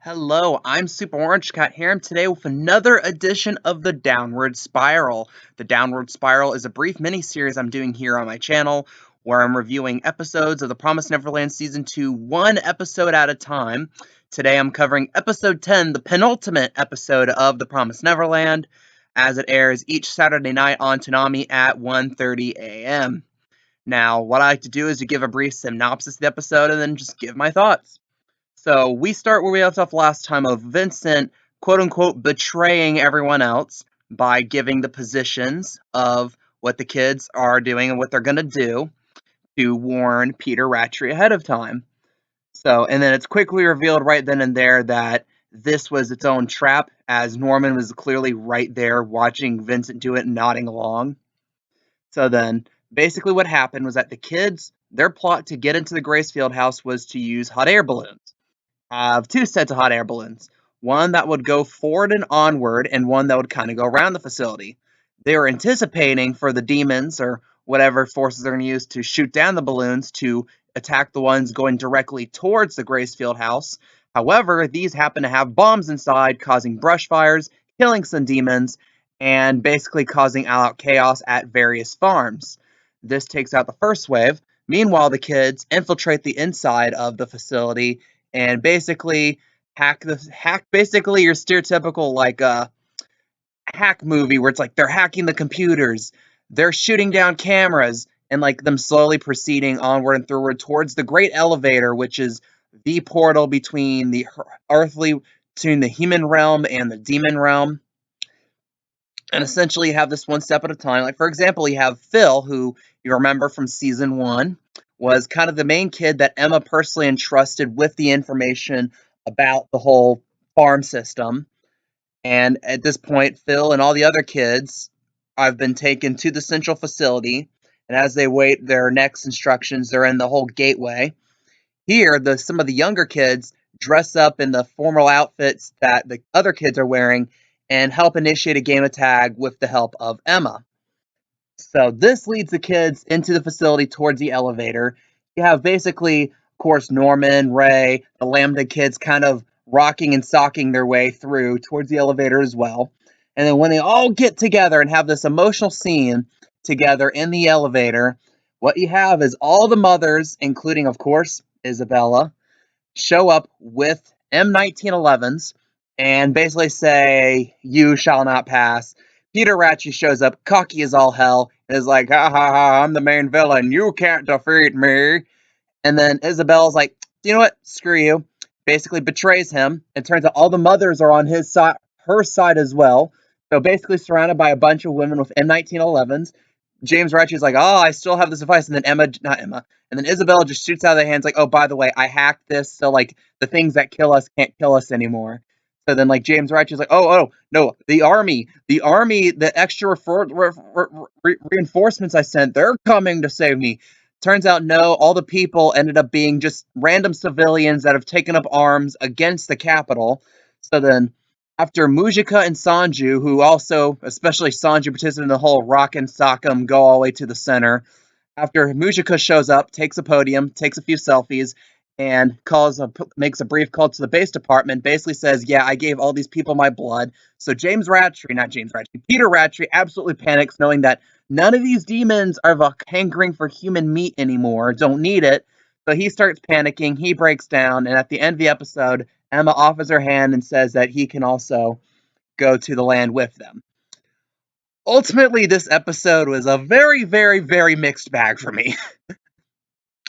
Hello, I'm Super Orange Cat here, and today with another edition of The Downward Spiral. The Downward Spiral is a brief mini-series I'm doing here on my channel, where I'm reviewing episodes of The Promised Neverland Season 2, one episode at a time. Today I'm covering Episode 10, the penultimate episode of The Promised Neverland, as it airs each Saturday night on Toonami at 1:30 a.m. Now, what I like to do is to give a brief synopsis of the episode and then just give my thoughts. So we start where we left off last time of Vincent, quote unquote, betraying everyone else by giving the positions of what the kids are doing and what they're going to do to warn Peter Ratri ahead of time. And then it's quickly revealed right then and there that this was its own trap, as Norman was clearly right there watching Vincent do it and nodding along. So then, basically what happened was that the kids, their plot to get into the Gracefield house was to use hot air balloons. Have two sets of hot air balloons. One that would go forward and onward, and one that would kind of go around the facility. They were anticipating for the demons, or whatever forces they're going to use, to shoot down the balloons to attack the ones going directly towards the Gracefield house. However, these happen to have bombs inside, causing brush fires, killing some demons, and basically causing all-out chaos at various farms. This takes out the first wave. Meanwhile, the kids infiltrate the inside of the facility and basically hack basically your stereotypical hack movie where it's like they're hacking the computers, they're shooting down cameras, and like them slowly proceeding onward and through towards the great elevator, which is the portal between between the human realm and the demon realm. And essentially you have this one step at a time. Like, for example, you have Phil, who you remember from season 1, was kind of the main kid that Emma personally entrusted with the information about the whole farm system. And at this point, Phil and all the other kids have been taken to the central facility. And as they wait their next instructions, they're in the whole gateway. Here, some of the younger kids dress up in the formal outfits that the other kids are wearing and help initiate a game of tag with the help of Emma. So this leads the kids into the facility towards the elevator. You have basically, of course, Norman, Ray, the Lambda kids kind of rocking and socking their way through towards the elevator as well. And then when they all get together and have this emotional scene together in the elevator, what you have is all the mothers, including, of course, Isabella, show up with M1911s and basically say, "You shall not pass." Peter Ratchey shows up, cocky as all hell, and is like, "Ha ha ha, I'm the main villain. You can't defeat me." And then Isabella's like, "You know what? Screw you." Basically betrays him. It turns out all the mothers are on his side, her side as well. So basically surrounded by a bunch of women with M1911s. James Ratchey's like, "Oh, I still have this device," and then not Emma, and then Isabella just shoots out of their hands like, "Oh, by the way, I hacked this, so like the things that kill us can't kill us anymore." So then like James Ratchey's like, "Oh, no, the army, the extra reinforcements I sent, they're coming to save me." Turns out, no, all the people ended up being just random civilians that have taken up arms against the Capitol. So then after Mujika and Sanju, who also, especially Sanju, participated in the whole rock and sock'em, go all the way to the center. After Mujika shows up, takes a podium, takes a few selfies, and makes a brief call to the base department, basically says, "Yeah, I gave all these people my blood." So Peter Ratri absolutely panics, knowing that none of these demons are hankering for human meat anymore, don't need it. So he starts panicking, he breaks down, and at the end of the episode, Emma offers her hand and says that he can also go to the land with them. Ultimately, this episode was a very, very, very mixed bag for me.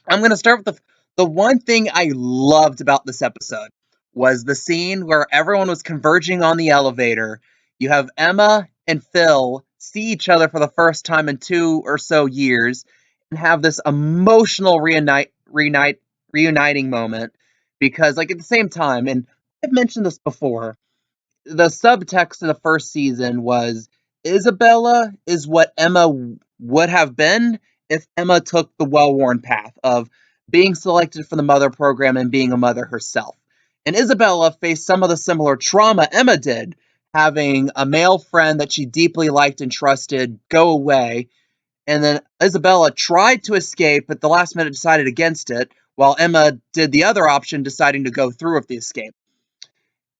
I'm going to start with the one thing I loved about this episode was the scene where everyone was converging on the elevator. You have Emma and Phil see each other for the first time in 2 or so years and have this emotional reuniting moment because, like, at the same time, and I've mentioned this before, the subtext in the first season was Isabella is what Emma would have been if Emma took the well-worn path of being selected for the mother program and being a mother herself. And Isabella faced some of the similar trauma Emma did, having a male friend that she deeply liked and trusted go away. And then Isabella tried to escape, but the last minute decided against it, while Emma did the other option, deciding to go through with the escape.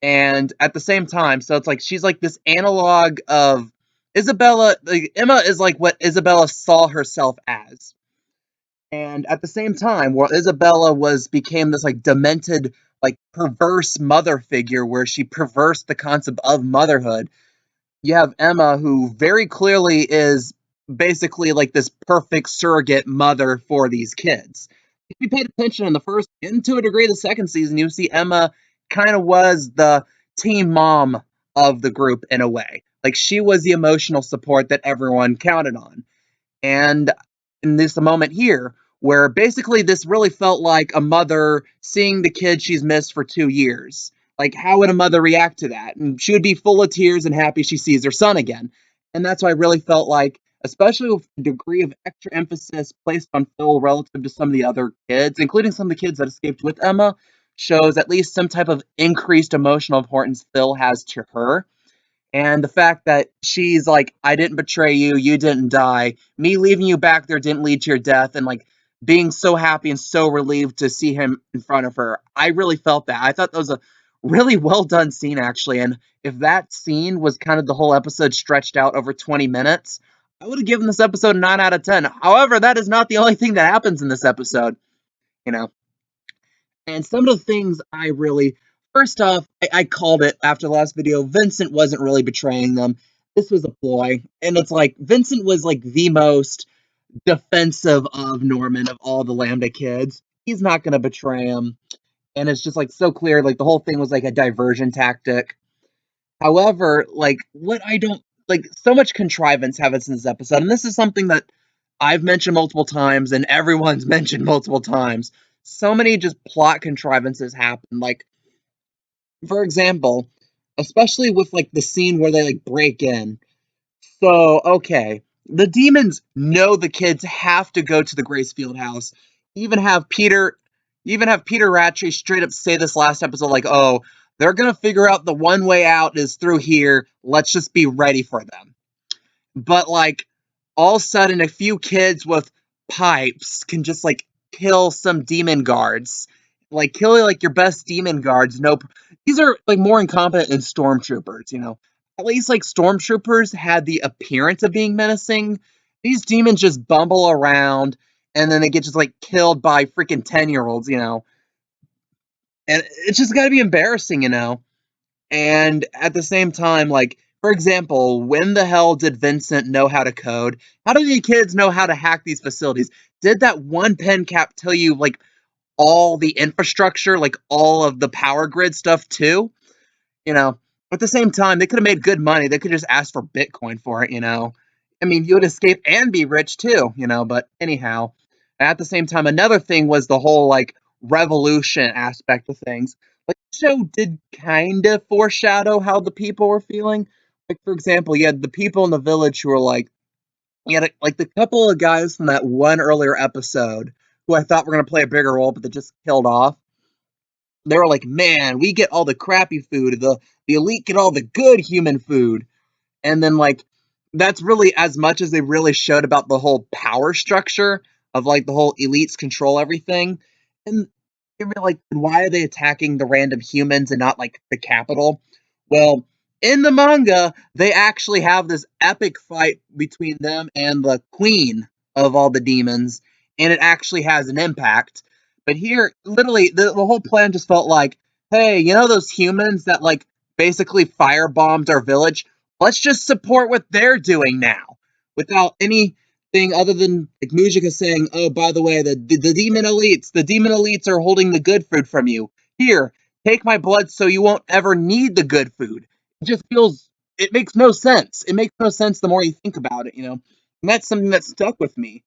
And at the same time, so it's like she's like this analog of Isabella. Like, Emma is like what Isabella saw herself as. And at the same time, while Isabella became this like demented, like perverse mother figure where she perversed the concept of motherhood, you have Emma who very clearly is basically like this perfect surrogate mother for these kids. If you paid attention in the first and to a degree the second season, you see Emma kind of was the team mom of the group in a way. Like she was the emotional support that everyone counted on. And in this moment here, where basically this really felt like a mother seeing the kid she's missed for 2 years. Like, how would a mother react to that? And she would be full of tears and happy she sees her son again. And that's why I really felt like, especially with the degree of extra emphasis placed on Phil relative to some of the other kids, including some of the kids that escaped with Emma, shows at least some type of increased emotional importance Phil has to her. And the fact that she's like, I didn't betray you, you didn't die. Me leaving you back there didn't lead to your death, and like being so happy and so relieved to see him in front of her. I really felt that. I thought that was a really well done scene, actually. And if that scene was kind of the whole episode stretched out over 20 minutes, I would have given this episode a 9 out of 10. However, that is not the only thing that happens in this episode, you know. And some of the things I really, first off, I called it after the last video. Vincent wasn't really betraying them. This was a ploy. And it's like, Vincent was like the most defensive of Norman of all the Lambda kids. He's not going to betray him. And it's just like so clear, like the whole thing was like a diversion tactic. However, like what I don't like, so much contrivance happens in this episode. And this is something that I've mentioned multiple times and everyone's mentioned multiple times. So many just plot contrivances happen. Like, for example, especially with like the scene where they like break in. So, okay, the demons know the kids have to go to the Gracefield house. Even have Peter even have Peter Ratri straight up say this last episode, like, oh, they're gonna figure out the one way out is through here. Let's just be ready for them. But like all of a sudden a few kids with pipes can just like kill some demon guards, like killing like your best demon guards. Nope, these are like more incompetent than stormtroopers, you know. At least like stormtroopers had the appearance of being menacing. These demons just bumble around and then they get just like killed by freaking 10-year-olds, you know. And it's just got to be embarrassing, you know. And at the same time, like, for example, when the hell did Vincent know how to code? How do the kids know how to hack these facilities? Did that one pen cap tell you, like, all the infrastructure, like, all of the power grid stuff, too? You know, at the same time, they could have made good money. They could just ask for Bitcoin for it, you know? I mean, you would escape and be rich, too, you know? But anyhow, at the same time, another thing was the whole, like, revolution aspect of things. Like, the show did kind of foreshadow how the people were feeling. Like, for example, you had the people in the village who were like, you had like the couple of guys from that one earlier episode who I thought were going to play a bigger role, but they just killed off. They were like, man, we get all the crappy food. The elite get all the good human food. And then like that's really as much as they really showed about the whole power structure of like the whole elites control everything. And they were like, why are they attacking the random humans and not like the capital? Well, in the manga, they actually have this epic fight between them and the queen of all the demons, and it actually has an impact. But here, literally, the whole plan just felt like, hey, you know those humans that like basically firebombed our village? Let's just support what they're doing now without anything other than like Mujika saying, oh, by the way, the demon elites are holding the good food from you. Here, take my blood so you won't ever need the good food. It just feels, it makes no sense. It makes no sense the more you think about it, you know? And that's something that stuck with me.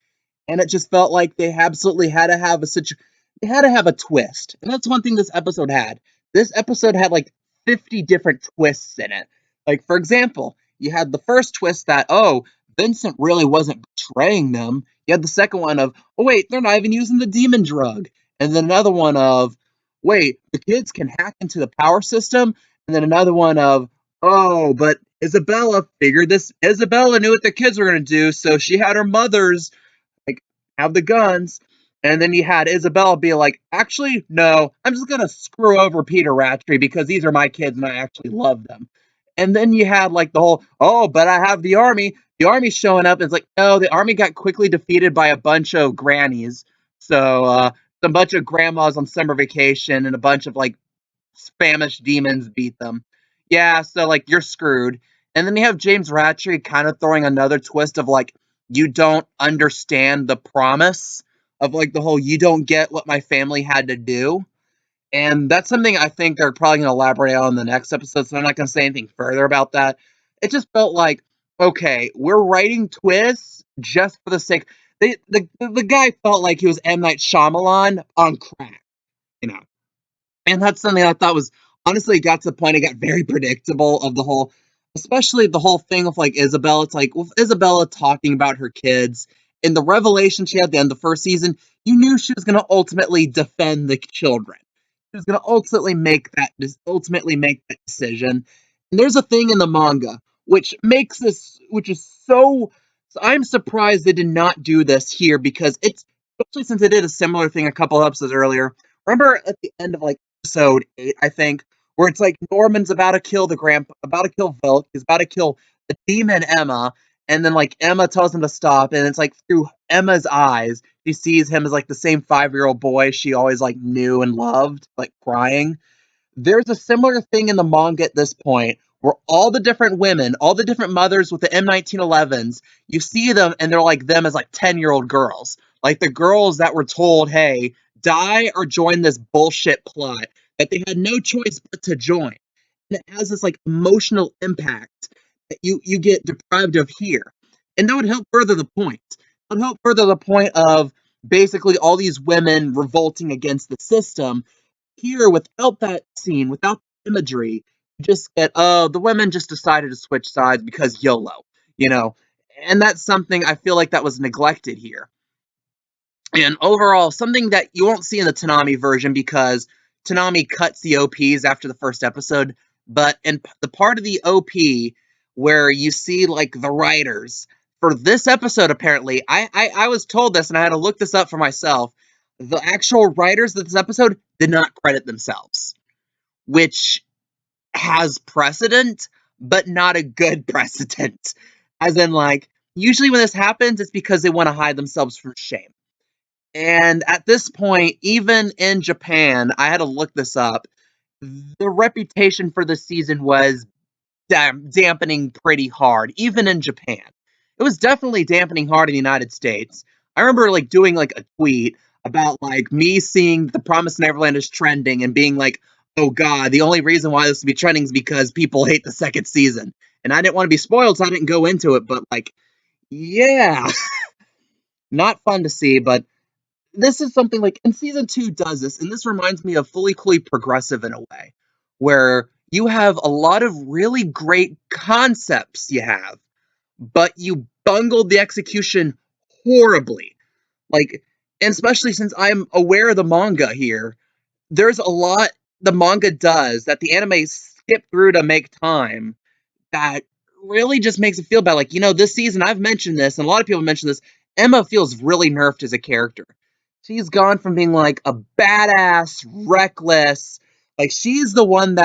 And it just felt like they absolutely had to have they had to have a twist. And that's one thing this episode had. This episode had like 50 different twists in it. Like, for example, you had the first twist that, oh, Vincent really wasn't betraying them. You had the second one of, oh, wait, they're not even using the demon drug. And then another one of, wait, the kids can hack into the power system. And then another one of, oh, but Isabella figured this. Isabella knew what the kids were going to do, so she had her mothers, like, have the guns. And then you had Isabella be like, actually, no, I'm just gonna screw over Peter Ratri because these are my kids and I actually love them. And then you had like the whole, oh, but I have the army. The army's showing up. And it's like, no, the army got quickly defeated by a bunch of grannies. So, a bunch of grandmas on summer vacation and a bunch of like Spanish demons beat them. Yeah, so like you're screwed. And then you have James Rattree kind of throwing another twist of like, you don't understand the promise of like the whole you don't get what my family had to do. And that's something I think they're probably going to elaborate on in the next episode, so I'm not going to say anything further about that. It just felt like, okay, we're writing twists just for the sake. The guy felt like he was M. Night Shyamalan on crack, you know. And that's something I thought was honestly got to the point it got very predictable of the whole, especially the whole thing of like Isabella. It's like with Isabella talking about her kids and the revelation she had at the end of the first season, you knew she was going to ultimately defend the children. She was going to ultimately make that decision. And there's a thing in the manga which makes this, which is so I'm surprised they did not do this here because it's especially since they did a similar thing a couple episodes earlier. Remember at the end of like episode 8, I think, where it's like Norman's about to kill the grandpa, about to kill Vilk, he's about to kill the demon Emma, and then like Emma tells him to stop, and it's like through Emma's eyes, she sees him as like the same 5-year-old boy she always like knew and loved, like crying. There's a similar thing in the manga at this point where all the different women, all the different mothers with the M1911s, you see them and they're like them as like 10-year-old girls. Like the girls that were told, hey, die or join this bullshit plot that they had no choice but to join. And it has this like emotional impact that you get deprived of here. And that would help further the point. It would help further the point of basically all these women revolting against the system here, without that scene, without the imagery, you just get, oh, the women just decided to switch sides because YOLO, you know? And that's something I feel like that was neglected here. And overall, something that you won't see in the Toonami version because Toonami cuts the OPs after the first episode, but in the part of the OP where you see like the writers for this episode, apparently, I was told this and I had to look this up for myself. The actual writers of this episode did not credit themselves, which has precedent, but not a good precedent. As in, like, usually when this happens, it's because they want to hide themselves from shame. And at this point, even in Japan, I had to look this up. The reputation for the season was dampening pretty hard, even in Japan. It was definitely dampening hard in the United States. I remember like doing like a tweet about like me seeing The Promised Neverland is trending and being like, oh god, the only reason why this would be trending is because people hate the second season. And I didn't want to be spoiled, so I didn't go into it, but like, yeah, not fun to see, but this is something like, and season 2 does this, and this reminds me of Fully Coolly Progressive in a way, where you have a lot of really great concepts you have, but you bungled the execution horribly. Like, and especially since I'm aware of the manga here, there's a lot the manga does that the anime skip through to make time that really just makes it feel bad. Like, this season, I've mentioned this, and a lot of people mention this, Emma feels really nerfed as a character. She's gone from being like a badass, reckless, like she is the one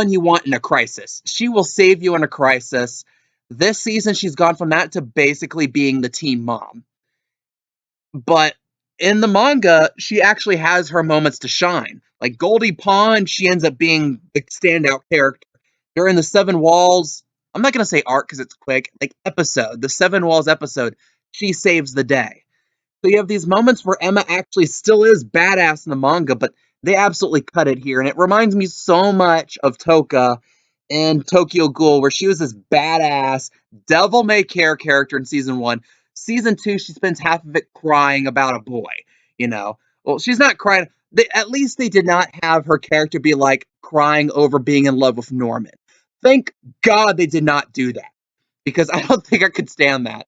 you want in a crisis. She will save you in a crisis. This season, she's gone from that to basically being the team mom. But in the manga, she actually has her moments to shine. Like Goldie Pond, she ends up being the standout character. During the Seven Walls, I'm not gonna say arc because it's quick, like episode, the Seven Walls episode, she saves the day. So you have these moments where Emma actually still is badass in the manga, but they absolutely cut it here. And it reminds me so much of Toka and Tokyo Ghoul, where she was this badass, devil may care character in season 1. Season 2, she spends half of it crying about a boy, you know? Well, she's not crying. At least they did not have her character be like crying over being in love with Norman. Thank God they did not do that, because I don't think I could stand that.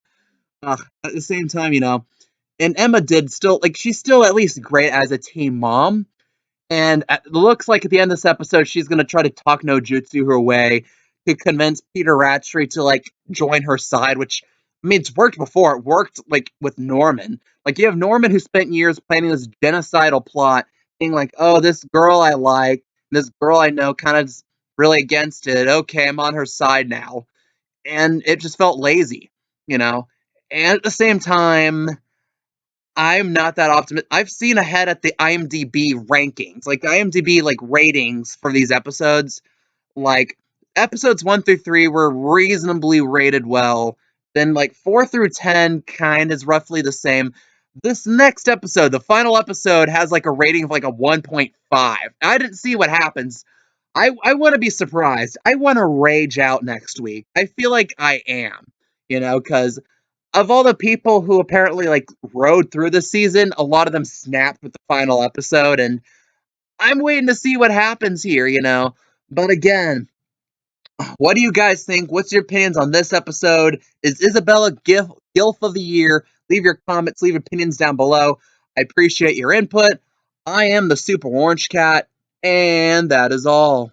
At the same time, and Emma did still, like, she's still at least great as a team mom. And it looks like at the end of this episode, she's going to try to talk no jutsu her way to convince Peter Rattree to, like, join her side, which I mean, it's worked before. It worked like with Norman. Like you have Norman who spent years planning this genocidal plot, being like, "Oh, this girl I like, this girl I know, kind of really against it. Okay, I'm on her side now," and it just felt lazy, you know. And at the same time, I'm not that optimistic. I've seen ahead at the IMDb rankings, like the IMDb like ratings for these episodes. Like episodes 1 through 3 were reasonably rated well. Then like 4 through 10 kind is roughly the same. This next episode, the final episode, has like a rating of like a 1.5. I didn't see what happens. I want to be surprised. I want to rage out next week. I feel like I am, because of all the people who apparently like rode through the season, a lot of them snapped with the final episode, and I'm waiting to see what happens here. But again, what do you guys think? What's your opinions on this episode? Is Isabella Gilf of the Year? Leave your comments, leave opinions down below. I appreciate your input. I am the Super Orange Cat, and that is all.